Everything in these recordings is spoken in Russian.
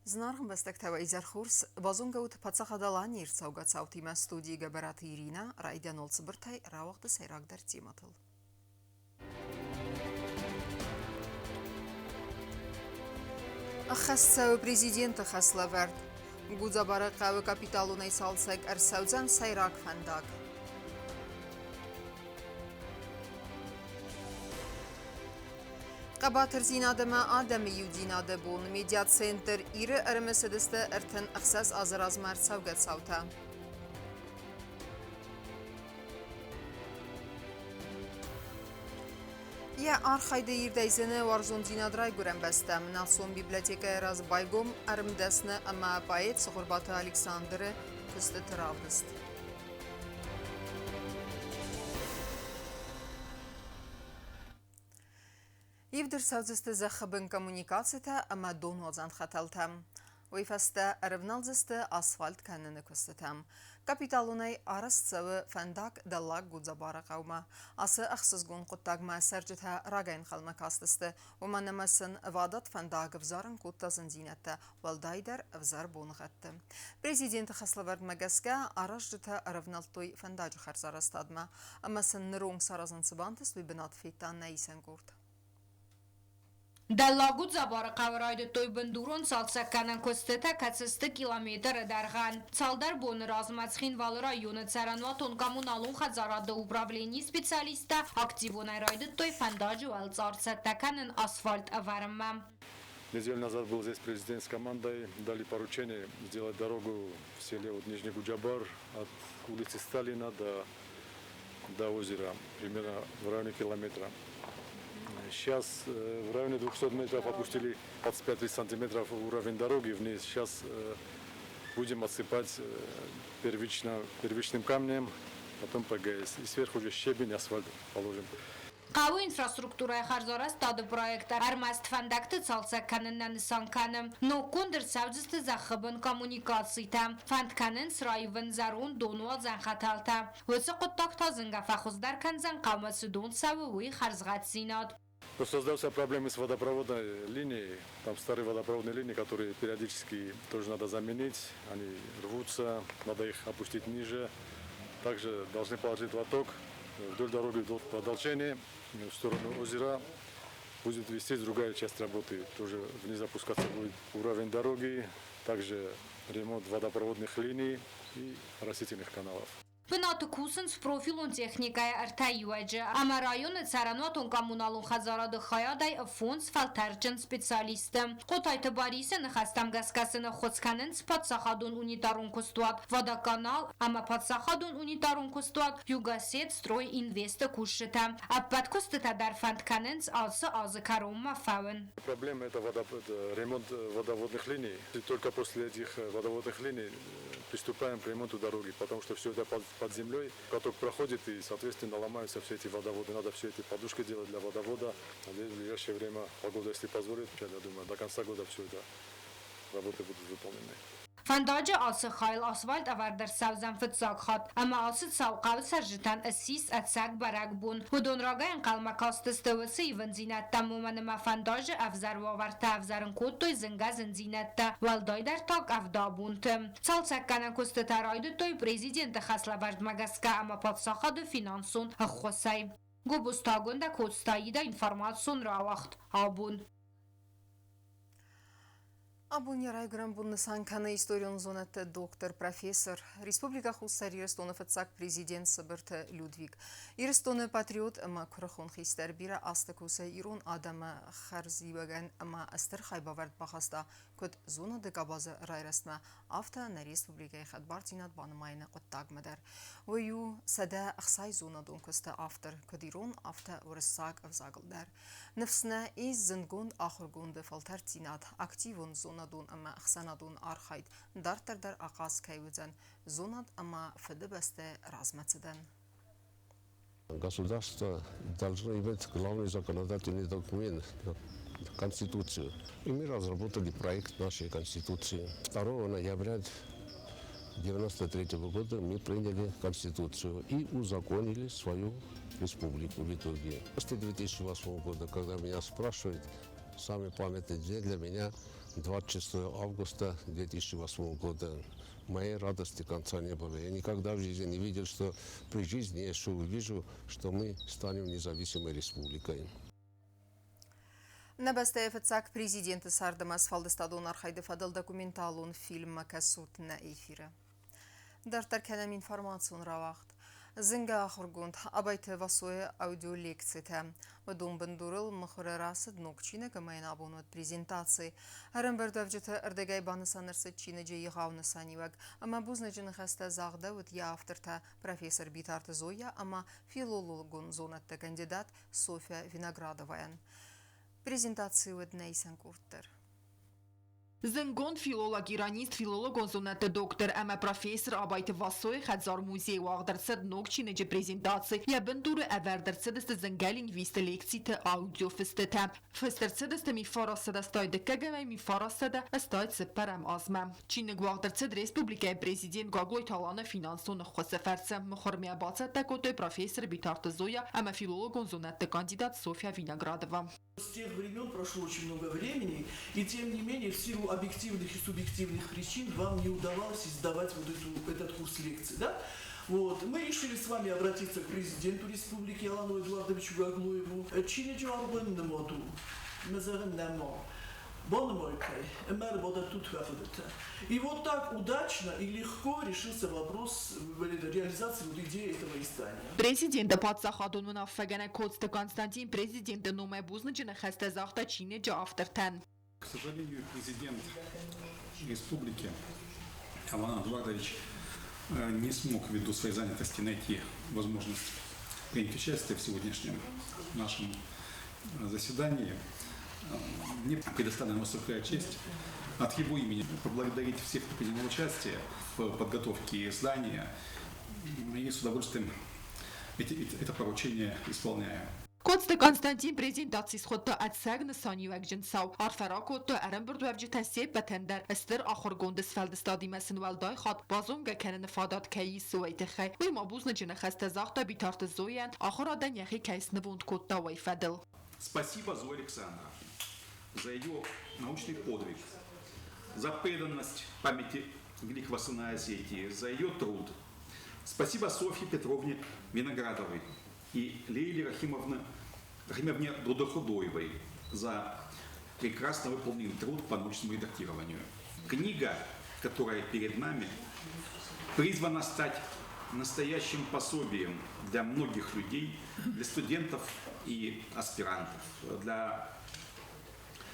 Знарган бастактава изархурс базунгаут пацахадалани ирцаугацаут има студии габараты Ирина райдян олцбыртай равахты сайрагдар тиматыл. Ахассау президент хаславард. Гудзабара қавы капиталунай салсак арсаудзан сайраг фандаг. Qabatır zinadəmə Adəmi Yudinadə bun media center iri ərməsədəstə ərtən əxsəs azırazmər savqət savta. Я архайда ирдайзені варзун зинадырай көрен бәстəm. Насон библиотека раз байгом әрімдәсіні әмә поэт Сұғырбаты Александры күсті тыравдыст. Ивдер савзысты захабын коммуникацията ама донуазан хаталтам. Уйфасты арывналзысты асфальт каныны көстітам. Капиталунай арасцавы фандак даллаг гудзабара қаума. Асы ақсызгун құттагма сәржіта рагайн қалма кастысты. Уманамасын вадат фандагы взарын құттазын зинетті. Валдайдар взар бонығатты. Президенті Хаславард Магаска арашжыта арывналтой фандаджы харзарастадма. Амасын нырон саразын сыбантыс вибинат фейтан наисан гурд. Даллагу забары қавырайды той бындурон салсакканан көстіті кәтсісті километр дарған. Салдар боны размацхин валы районы царанватон коммуналун хазарады управлений специалиста активонай райды той фандаджу алцарцаттаканын асфальт аварымма. Неделю назад был здесь президент с командой, дали поручение сделать дорогу в селе от Нижний Гуджабар от улицы Сталина до озера, примерно в районе километра. Сейчас в районе 200 метров опустили 25 сантиметров уровень дороги вниз. Сейчас будем отсыпать первичным камнем, потом ПГС. И сверху уже щебень, асфальт положим. Қауы инфраструктурай харзара стады проекта армаст фандакты цалцакканынан санканым, но кондыр савзысты захыбын коммуникацийта. Фандканын срайвын зарун донуал занхаталта. Өсі құттақта зынға фахуздар канзан қамасы дон савы уй харзгат зинад. Создался проблемы с водопроводной линией. Там старые водопроводные линии, которые периодически тоже надо заменить. Они рвутся, надо их опустить ниже. Также должны положить лоток вдоль дороги до продолжения в сторону озера. Будет вестись другая часть работы. Тоже вниз опускаться будет уровень дороги. Также ремонт водопроводных линий и растительных каналов. Բնատը կուսնց պրոֆիլուն տեխնիկայ արտայուաջը, ամա ռայոնը ծարանվատուն կամունալուն խազարադը խայադայ ֆոնց ֆալտարջն սպեցալիստը։ Խոտայթը բարիսը նխաստամ գասկասը նխոցկանն սպատսախադուն ունիտարուն կստուատ, վադականալ, ամա պատսախադուն ունիտարուն կստուատ, յուգասետ ստրոյ ինվեստը կուշշտա։ Ապպատքոստը տադար ֆանդկանենց ալսը ազыкարում մաֆավն։ Проблема это ремонт водоводных линий. И только после этих водоводных линий приступаем к ремонту дороги, потому что все это под землей. Каток проходит и, соответственно, ломаются все эти водоводы. Надо все эти подушки делать для водовода. Надеюсь, в ближайшее время погода, если позволит, я думаю, до конца года все это работы будут выполнены. Фандажа асы хайл асфальт авардар савзан фытсак хат, ама асы цауқавы саржитан асис атсак барак бун. Худон рагайн қалмакасты стывысы иван зинатта муманыма фандажа авзар ваварта авзарын кодтой зынга зинатта, валдайдар так авда бунты. Цалцакканан кусты тарайды той президенті Хаславард Магаска ама подсахады финансун аххосай. Губустагунда кодстаида информацион равахт абун. Абуни райграм бунны санканы историон зонатты доктор, профессор, республика хуссар Ирстоны фатсак президент Сыбырты Людвиг. Ирстоны патриот ама күріхон хистер бира асты көсі ирон адамы харзиваган ама астыр хайбавард бахаста көт зона декабазы райрасма авто на республика ихат бартинат банымайны құттагмадар. Ойу сада ақсай зона дон көсті автор көт ирон авто урыссак авзагылдар. Нефсна из зынгунд ахыргунды фалтар тинат активун зона дон ама ахсанадун архайд дартардар ақас кайвыдзан зонад ама фыды басты размацыдан. Государство должно иметь главный законодательный документ – Конституцию. И мы разработали проект нашей Конституции. 2 ноября 1993 года мы приняли Конституцию и узаконили свою республику в итоге. После 2008 года, когда меня спрашивают, Самый памятный день для меня 26 августа 2008 года. Моей радости конца не было. Я никогда в жизни не видел, что при жизни я еще увижу, что мы станем независимой республикой. Набастая фацак президенты Сардамас Фалдестадон архайдефадал документалун фильм Макасут на эфире. Дартарканам информацион равахт. Зинга ахургунд абайты васуя аудиолекцията. Вадум бандурыл махурарасы днокчина камайна абонуат презентации. Арамбардавджата ардагай банысанырсы чина джей гавны саниваг. Ама бузнажын хаста загда вот я авторта профессор Битарты Зоя, ама филологун зонатта кандидат Софья Виноградоваян. Презентации вот нейсан курттер. Զնգոն ֆիլոլոգ իրանիստ ֆիլոլոգ օնզոնատը դոկտոր Ամա պրոֆեսոր Աբայթ Վասոյ խadzar muzey wagdırtsad nokçinece prezentasi ya benduru everdırtsad ist zengel lingviste lekcite audio fistete fistırtsad ist mi farasad astaydı kagame mi farasad astaydı separam azma Çin'e wagdırtsad Respublika prezident Gagloy Talana finansonu xsefertse mxormiya batsad takotoy profesor Bitartı Zoya Ama филолог онзонатı kandidat Sofya Vinogradova. С тех времен прошло очень много времени, и тем не менее, в силу объективных и субъективных причин, вам не удавалось издавать вот этот курс лекций, да? Вот. Мы решили с вами обратиться к президенту республики Алану Эдуардовичу Гаглоеву. Чинечу арбен на моду, мазарен на мо. И вот так удачно и легко решился вопрос реализации идеи этого издания. Президент Патсахадун Мунаффагана Коцта Константин президент Номай Бузнычина Хастазахта Чинеджа автортан. К сожалению, президент республики Алан Эдуардович не смог ввиду своей занятости найти возможность принять участие в сегодняшнем нашем заседании. Мне предоставлена высокая честь от его имени поблагодарить всех, кто принял участие в подготовке издания, и с удовольствием это поручение исполняю. Коцта Константин презентации сходта от сагна санивак джинсау арфаракотта арамбурдварджи тасеп батендер استر آخر گوندس فلدستادی مسن والدای خاد بازونگا کنن فادات کی سویت خی وی مابوزن جن خسته زاختا بیتارت زوین آخر آدن یخی کیس نبوند کوتا وی فدل. Спасибо Зое Александровне за ее научный подвиг, за преданность памяти великого сына Осетии, за ее труд. Спасибо Софье Петровне Виноградовой и Лейле Рахимовне Дудоходоевой за прекрасно выполненный труд по научному редактированию. Книга, которая перед нами, призвана стать настоящим пособием для многих людей, для студентов и аспирантов, для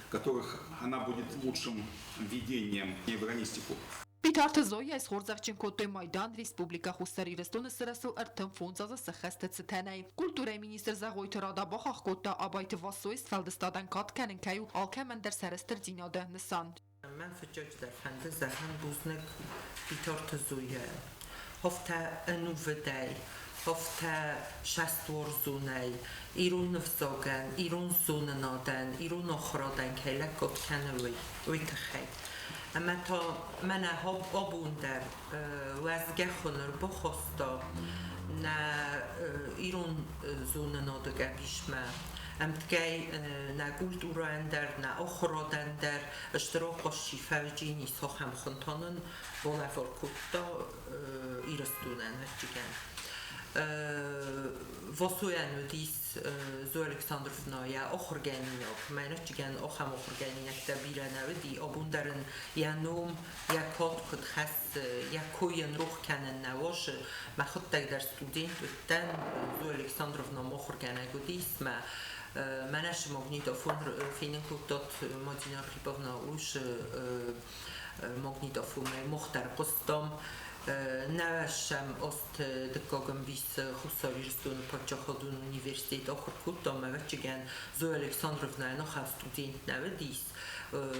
которых она будет лучшим введением в иронистику. Bitartı Zoya is Horzavçin Kotoy Maydan Respublika Xusarîristona sırasıl ertem fonzaza sıxestet tenay. Kultura minister Zagoyt Rada baxaq Kotta Abayt Vasoy Feldestadan katkenin kayu alkemender serester dinada nisan. من فجأت در فند زهن بوزنک بیتارت زویه هفته انوودای هفته شستور زونای ایرون نفزاگن ایرون زون نادن ایرون آخرادن که لکت کنوی ویتخی اما تا من آبون در وزگه خونر بخواستا نه ایرون زون نادگه بیشمه امتگای نه کولتورندر نه آخرادندر اشتراک شیفاوجینی ساخم خونتانن بونفر کتا ایرستونن هرچیگن واسویان دیس زو الکساندروفنا یا آخرگانینا من هرچیگن آخم آخرگانینا که بیرن دی آبوندرن یا نوم یا کات کد خس یا کوین روح کنن نواشه ما خود در استودنت دن زو الکساندروفنا آخرگانیگو دیس ما منش ماgnetofon فینکوتات مادینا خیپونا اوش ماgnetofon مختار قستم نوشم است دکاگم بیس خساریستون پاچخادون uniwersytet آخرکوتا موچگن زو الکساندروفنا نخواست استودنت نودیس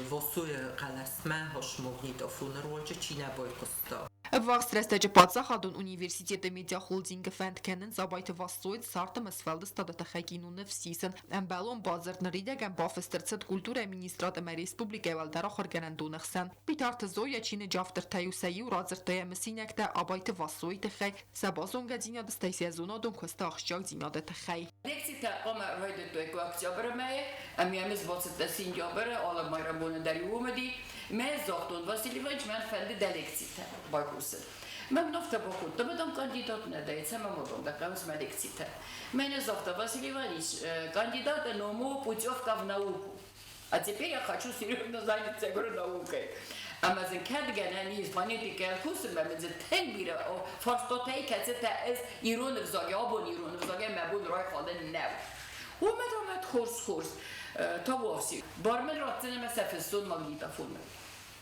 واسوی قلسمه هاش ماgnetofon روچه چی نبای قستا. Վաղ սրեստեջը պացախադուն ունիվերսիտետը մեդիա խոլդինգը ֆենդքենն զաբայթը վասսոյդ սարտը մսվելը ստադը խեկինունը վսիսն ամբալոն բազր նրիդեգան բաֆստերցդ կուլտուրա մինիստրատը ռեսպուբլիկա վալդարախ օրգանանդունախսան Պիտարթը զոյա չինը ջավտրթայուսայի ու ռազրտայա մսինեկտը աբայթը վասսոյթը խայ սաբազոն գադինյադը ստայսիա զոնոդուն քստա աղշճակ դինյադը խայ Лекцията ома ройдето е октября ме, ами ами сбоцата сентября, ала майрамона дари умеди, ме зохтон Васильевич мен фенди де лекцията, байкусе. Мен новта бокут, да бъдам кандидат на дейца, ме модом да кажем сме лекцията. Мене зохта Васильевич, кандидата на му путевка в науку. А теперь я хочу серьезно заняться наукой. Ama sen kendi genel İspanya'daki kursun ben bize tek bir o fastotayı kesete es ironik zage abon ironik zage mebun roy kalın ne. O medamet kurs tavasi. Barmen ratsene mesafesun magnetofonu.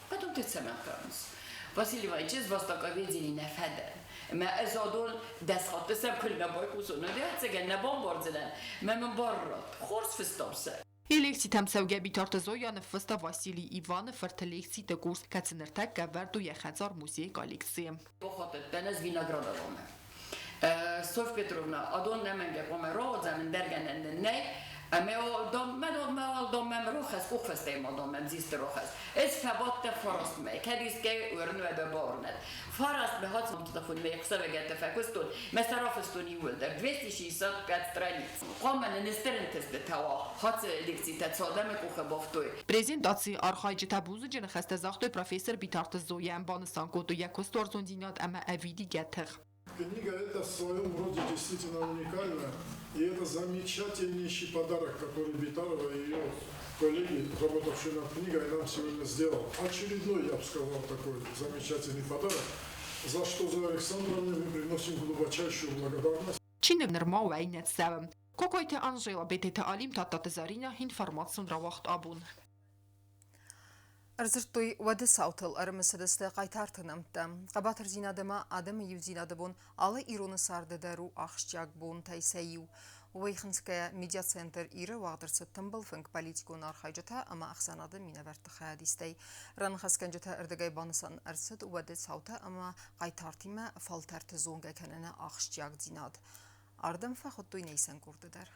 Потом ты сама канус. Василий Иванович, вас так видели на федер. ما ازادون دست خاطر سم کل نبای کوسون ندیت سگن نبام بارزدن من بارات خورس فستابسه Ելեքսի թամսավգե բիտարտը զոյանը վստա Վասիլի Իվանը վրթելեքսի տկուրս կացնրտակ կավարդու եխածար մուզեի կալիքսի։ Պոխոտը տենես վինագրադարում է։ Սոֆ Պետրովնա, ադոն նեմենգե կոմերով ձամին դերգենեն նե, դոմ մեմ ռոխես, կուխվստեյմ ադոմ մեմ զիստ ռոխես։ Ես ֆաբոտը ֆարաստ մե, կեդիսկե ուրնու է բորնել։ Фарас бегать нам туда фон мек савегете факустун. Месарафустун юлдер 265 страниц. Qomen nesтерентес детала. Хац лекцията цодаме куха бовтуй. Презентации архайджи табузы джин хастазахтой профессор Битарта Зоян Банасанкоту Якосторзундинат ама авиди гетер. Книга эта в своем роде действительно уникальная, и это замечательнейший подарок, который Битарова и ее коллеги, работавшие над книгой, нам сегодня сделал. Очередной, я бы сказал, такой замечательный подарок, за что за Александровне мы приносим глубочайшую благодарность. Чины нормал войнет севым. Какой-то Анжела бетета алим тата Зарина информацию равахт абун. Арзыртуй вады саутыл арымысыдысты қайтартынымты. Қабатыр зинадыма адымы ю зинадыбун алы ироны сарды дару ақшчак бун тайсайю. Уайхынская медиа-центр иры вағдырсы тымбыл фынк политикун архайджыта, ама ақсанады минаверті қаядистай. Ранхасканжыта үрдігай банысан арсыд вады сауты, ама қайтартима фалтарты зонга кәніне ақшчак зинад. Ардым фақыттуй нейсен көрдідар.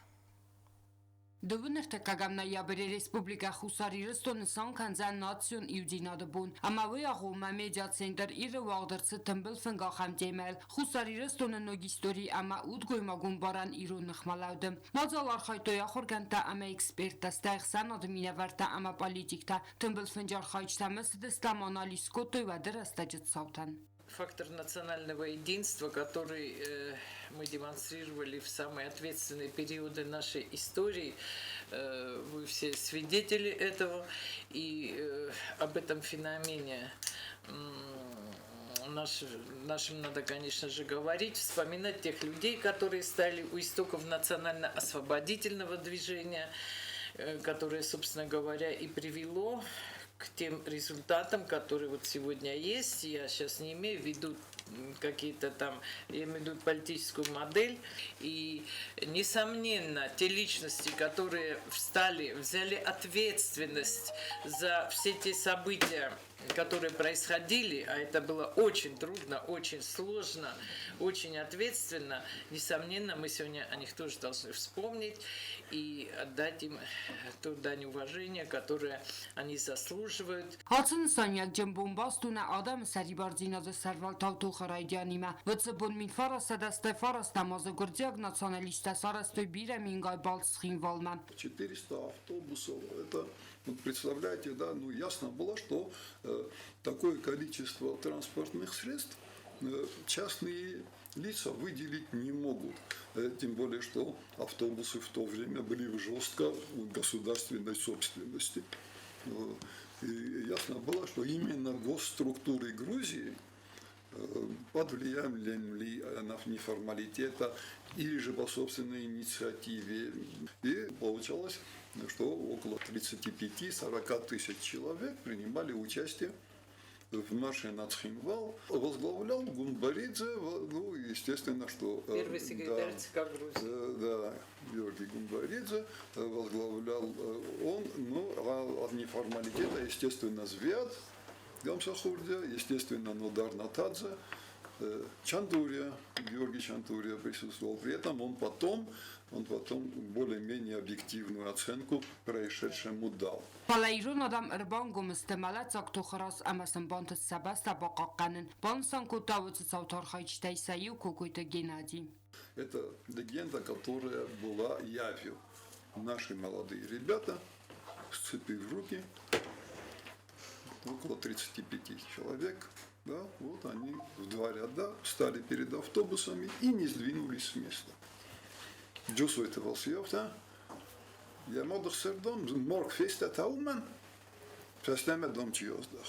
Դուբներթը կագամնայաբերի ռեսպուբլիկա խուսարի ռստոնսան կանզան նացիոն իուդինադը բուն, ամավոյ աղում մեդիա ցենտր իրը վաղդրցը տմբել ֆնգախամ դեմել, խուսարի ռստոնը նոգիստորի ամա ուդ գոյմագուն բարան իրուն նխմալավդը, մազալ արխայտոյա խորգանտա ամա էքսպերտա ստայղսան ադմինավարտա ամա պալիտիկտա, տմբել ֆնջար խայչտամս դստամ անալիս կոտոյ վադր աստաջըտ սավտան. Фактор национального единства, который мы демонстрировали в самые ответственные периоды нашей истории. Вы все свидетели этого, и об этом феномене нашим надо, конечно же, говорить, вспоминать тех людей, которые стали у истоков национально-освободительного движения, которое, собственно говоря, и привело к тем результатам, которые вот сегодня есть. Я сейчас не имею в виду какие-то там, я имею в виду политическую модель. И, несомненно, те личности, которые взяли ответственность за все те события, которые происходили, а это было очень трудно, очень сложно, очень ответственно, несомненно, мы сегодня о них тоже должны вспомнить и отдать им ту дань уважения, которое они заслуживают. Հացն սանյակ ջմբոն բաստունը ադամ սարիբարձինազը սարվալ տավտու խարայդյանիմը, վծըբոն մին ֆարասադաստե ֆարաստամազը գրձյակ националиста сарастой бира мингай балцхин валма. 400 автобусов, это, вот представляете, да, ну ясно было, что такое количество транспортных средств частные лица выделить не могут. Тем более, что автобусы в то время были в жестко государственной собственности. И ясно было, что именно госструктуры Грузии под влиянием ли неформалитета или же по собственной инициативе. И получалось, что около 35-40 тысяч человек принимали участие в марше Нацхимвал. Возглавлял Гумбаридзе, ну, естественно, что... Первый секретарь ЦК Грузии. Да, Георгий Гумбаридзе возглавлял он, ну, а от неформалитета, естественно, Звят, Гамсахурдия, естественно, Нодар Натадзе, Чандурия, Георгий Чандурия присутствовал. При этом он потом более-менее объективную оценку происшедшему дал. Palairon adam erbangum istemelet zakto kharas amasan bant sabasta baqaqanin bansan kutawut sautarхайчтай саю кукуйта Геннадий. Это легенда, которая была явью. Наши молодые ребята, сцепив руки, около 35 человек, да, вот они в два ряда встали перед автобусами и не сдвинулись с места. Джусуйте волсьёвта, я модах сердом, морг феста таумен, шастеме дом чьёздах.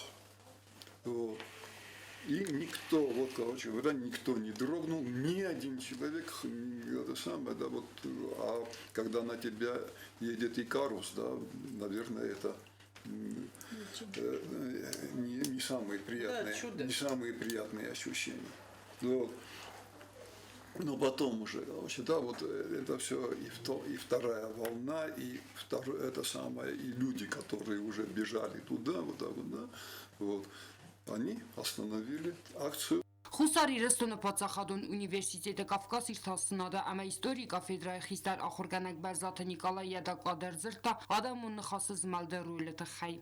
И никто, вот, короче говоря, никто не дрогнул, ни один человек, это самое, да, вот, а когда на тебя едет Икарус, да, наверное, это не самые приятные ощущения. Вот. Но потом уже, короче, да, вот это все и вторая волна, и это самое, и люди, которые уже бежали туда, вот так вот, да, вот, они остановили акцию. Խուսարի ռեստոնը Պացախադուն ունիվերսիտետը Կավկաս իր հասնադը ամա историка федеральный хистар охорганак Барзата Николай Ядакладерзерта Адамун Нахасыз Малдерулета Хай.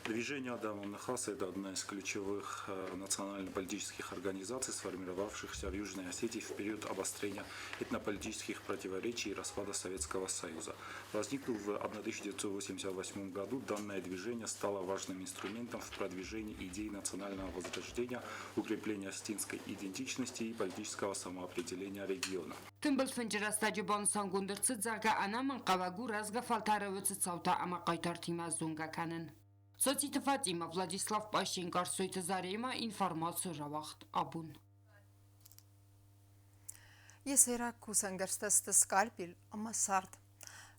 Движение Адама Нахаса – это одна из ключевых национально-политических организаций, сформировавшихся в Южной Осетии в период обострения этнополитических противоречий и распада Советского Союза. Возникнув в 1988 году, данное движение стало важным инструментом в продвижении идей национального возрождения, укрепления осетинской идентичности и политического самоопределения региона. Тымбыл фенджерастаджи бонсан гундырцы дзарга анаман кавагу разга фалтаровыцы цаута ама кайтартима зунга канен. Социтфатима Владислав Пащенко Сойта Зарема информацию равахт абун. Есера кусангерстаст скальпел ама сард.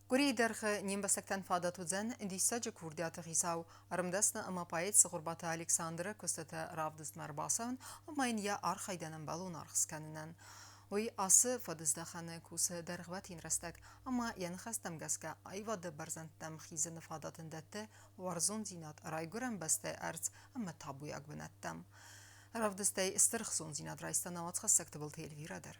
Куридерх нимбастактан фадатудзен дисаджи курдиат гисау армдасна ама поэт сгурбата Александра кустата равдст марбасан ама инья архайданан балун архсканнан. Ой асы фадыздаханы кусы дәргватин растак, ама янхастам гаска айвады барзантам хизаны фадатын дәтті варзон зинат райгуран бастай арц, ама табуяк бінаттам. Равдыстай стырхсон зинат райстан авацхас был телевирадыр.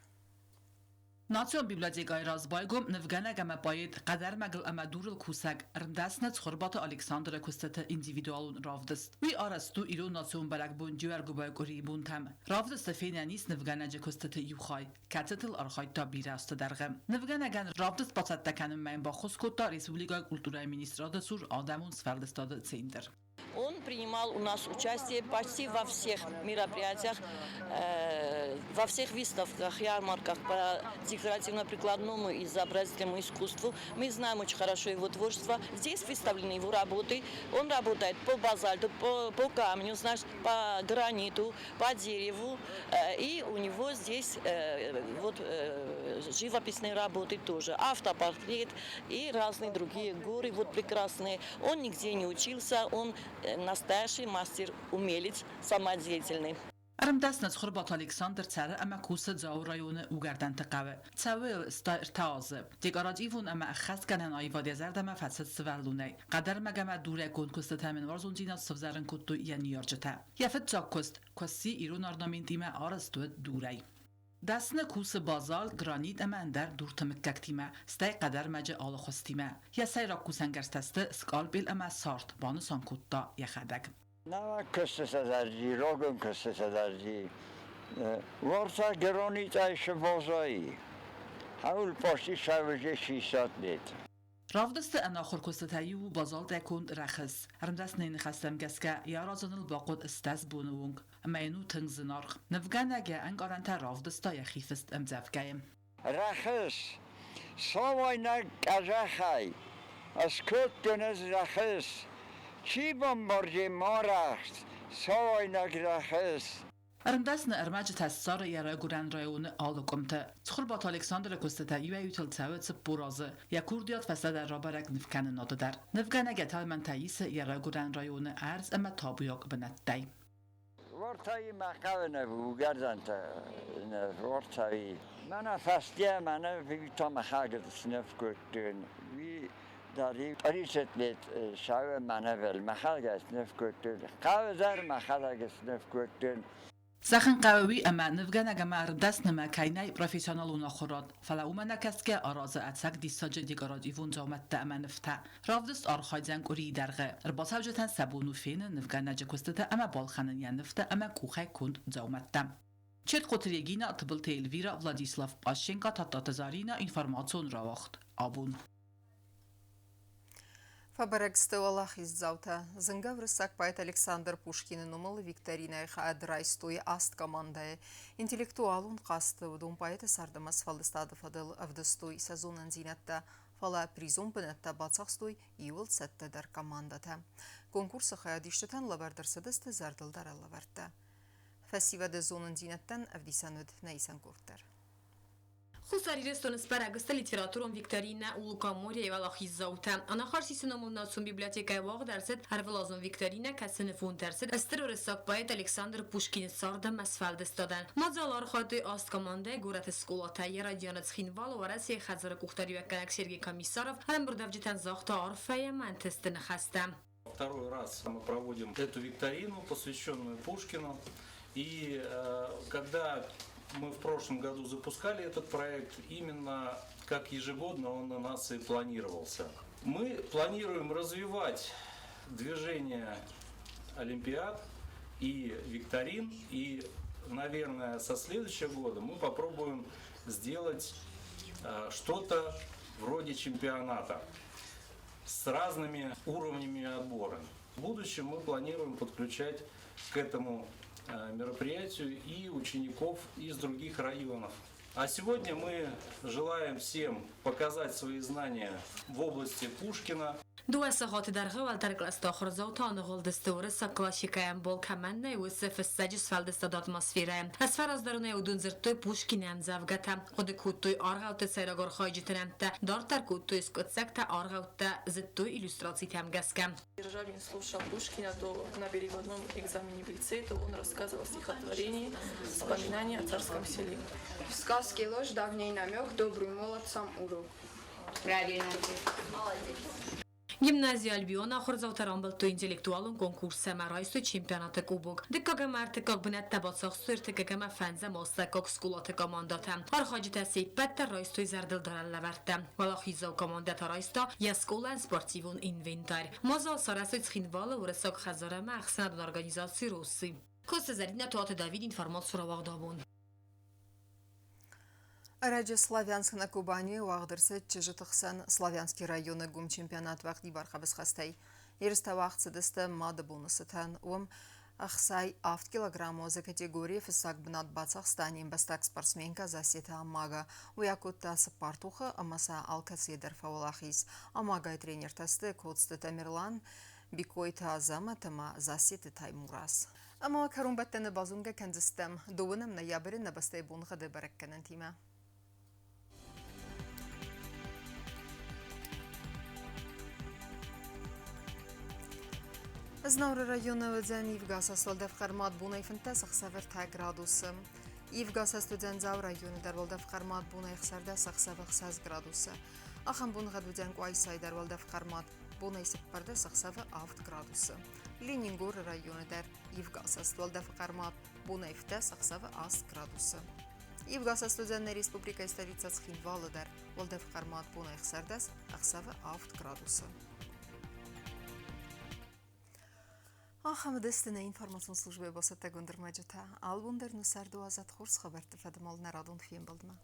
Նացիոն բիբլիոթեկայի ռազմայգում նվգանագամը պայետ qadərməql əmədurul kusag rndasnəc xorbatı Aleksandra kustətə individualun ravdist. Uy arastu ilo nasyon barakbun cüvergubay qoribun tam. Ravdist fenyanis nvganacı kustətə yuxay. Katətil arxayta birastı dərğəm. Nvganagan ravdist patsatdakanın mən baxus kotda Respublika Kulturaya Ministrada sur Adamun Sverdistadı Центр. Он принимал у нас участие почти во всех мероприятиях, во всех выставках, ярмарках по декоративно-прикладному и изобразительному искусству. Мы знаем очень хорошо его творчество. Здесь выставлены его работы. Он работает по базальту, по камню, значит, по граниту, по дереву. И у него здесь вот, живописные работы тоже. Автопортрет и разные другие горы вот прекрасные. Он нигде не учился, он настоящий мастер-умелец, самодеятельный. Armdasnat xurbat Aleksandr Tsara ama kusa dzau rayonu ugardan taqawe. Tsawil sta irtaze. Degarajivun ama akhas kanan ayvad yazardama fatsat svalunay. Qadar magama dure kon kusta tamin warzun jinat sovzaran kuttu yaniyarjata. Yafet zakust kwasi irun ornamentime arastu duray. دستن کوس بازال گرانیت اما اندر دور تمککتیمه ستی قدر مجه آل خستیمه یا سیرا کوسنگرستسته سکالبیل اما سارت بانو سانکوتا یخدگ نما کست سدرجی روگم کست سدرجی ورسا گرانیت ایش بازایی حول پاشتی شوجه 600 متر رافدست اناخر کستتایی و بازال دکون رخص رمدست نینخستم گسکه یا رازن الباقود استاز بونوونگ اما اینو تنگزنارخ نفگانگه انگارنتا رافدستا یخیفست امزفگایم رخص ساوینگ ازخی از کت دنز رخص چی بمبارجی ما رخص ساوینگ رخص Armdasna armacı təssarı yara guran rayonu alıqımtı. Çıxırbat Aleksandra kustata yuva yutil təvəts burazı. Ya kurdiyat fəsədə rabarak nifkanın adıdar. Nifkanə gətal məntəyisi yara guran rayonu ərz əmə tabuyaq bənətday. Vortayı məqavı nəbu, gərzəntə vortayı. Mənə fəstiyə mənə bir tam xəqət sinif götdün. داری ریشت شاو منابل مخالق نف کردن قاوزر مخالق نف کردن سخن قوی اما نفگن اگر دست نما کینای پروفسیونالون آخراد فلا اومن کس که آراز اتسک دیساج دیگراد ایون زامت تأمن نفته رافدست آرخایزنگ اوری درغه رباس هوجتن سبونو فین نفگن نجکوسته اما بالخانن یا نفته اما کوخه کند زامت تم چت قطریگینا تبل تیلویرا ولادیسلاف پاشینکا تاتازارینا اینفورماسیون را وقت آبون Фабарагсты Аллахис заута. Зынгавры сакпайт Александр Пушкин нумал Викторина адрайстой аст командая. Интеллектуалун қасты удум поэта сардамас фалдыстады фадыл авдыстой сезонан зинатта. Фала призум пынатта бацақстой иуыл сәттадар командата. Конкурсы хаядиштетан лабардырсыдысты зардылдар аллаварта. Фасивады зонан зинаттан авдисануд найсан курттар. Хусарирестоны спарагысты литературом Викторина Улука Мория и Валахи Заута. Она харси сыному нацум библиотека Вог дарсет, арвелазум Викторина касыны фун дарсет, астерорысак поэт Александр Пушкин сарда масфалды стадан. Мадзалар хаты аст команды город сколата Ярадианец Хинвал вараси хазар кухтаривеканак Сергей Комиссаров, алембурдавджитан захта арфая мантестын хаста. Второй раз мы проводим эту викторину, посвященную Пушкину. И когда мы в прошлом году запускали этот проект, именно как ежегодно он у нас и планировался. Мы планируем развивать движение олимпиад и викторин, и, наверное, со следующего года мы попробуем сделать что-то вроде чемпионата с разными уровнями отбора. В будущем мы планируем подключать к этому мероприятию и учеников из других районов. А сегодня мы желаем всем показать свои знания в области Пушкина. دو ساعات در غوال در کلاس داخل زوتان غول دستور ساکلاشیکایم بول کمان نیوسف السجس فال دستاد اتمسفیره از فراز درونه ودون زرتوی پوشکین هم زوجته خود کوتوی آرغوت سیراگور خواهی تنمته دار تر کوتوی سکوت سکت آرغوت زتوی ایلوستراسی تام گسکم. Державин слушал Пушкина на переводном экзамене в лицее, то он рассказывал стихотворение, вспоминания о царском селе. В сказке ложь, давний намек, добрый молодцам урок. Правильно. Молодец. Гимназия Альбиона хорзавтаран был то интеллектуален конкурс марайсто чемпионата кубок. Дикага мартыкак бинат табацах сыртыкага фанза мостакак скулата командата. Архаджита сейпетта райсто зардылдар лаварта. Валахиза командата райста я сколан спортивун инвентарь. Мазал сарасоц хинвала урасак хазара махсад организации России. Коста зарина туата Давид информацию равагдабун. Раджа Славянск на Кубани уагдырсы чыжытықсан Славянский районы гум чемпионат вақти бархабыз хастай. Ерісті вақт сыдысты мады бонусытан ом ақсай 6 килограмм за категории фысак бынат бацақ станин бастак спортсменка засета амага. Уякутта сыпартуқы амаса алкаседер фаулахис. Амагай тренер тасты кодсты Тамерлан бикойта азаматыма засеты таймурас. Ама карумбаттаны базунга кәндістім. Дуыным ноябрін набастай бонғады баракканын тима. Знавры района өдзен Евгаса столдав қармат бунай фінтас ақсавыр 10 градусы. Евгаса студен зау районы дарвалдав қармат бунай қсарда сақсавы 10 градусы. Ахан бунғад өдзен қуайсай дарвалдав қармат бунай сыппарда сақсавы 6 градусы. Ленингор районы дар Евгаса столдав қармат бунай фта сақсавы 10 градусы. Евгаса студен республика столица Цхинвалы дар валдав қармат бунай қсардас ақсавы 6 градусы. Ахамдыстына информацион службы басатта гөндірмәджіта. Албундер нусарду азат хорс хабарты фадымал нарадун фем болдыма.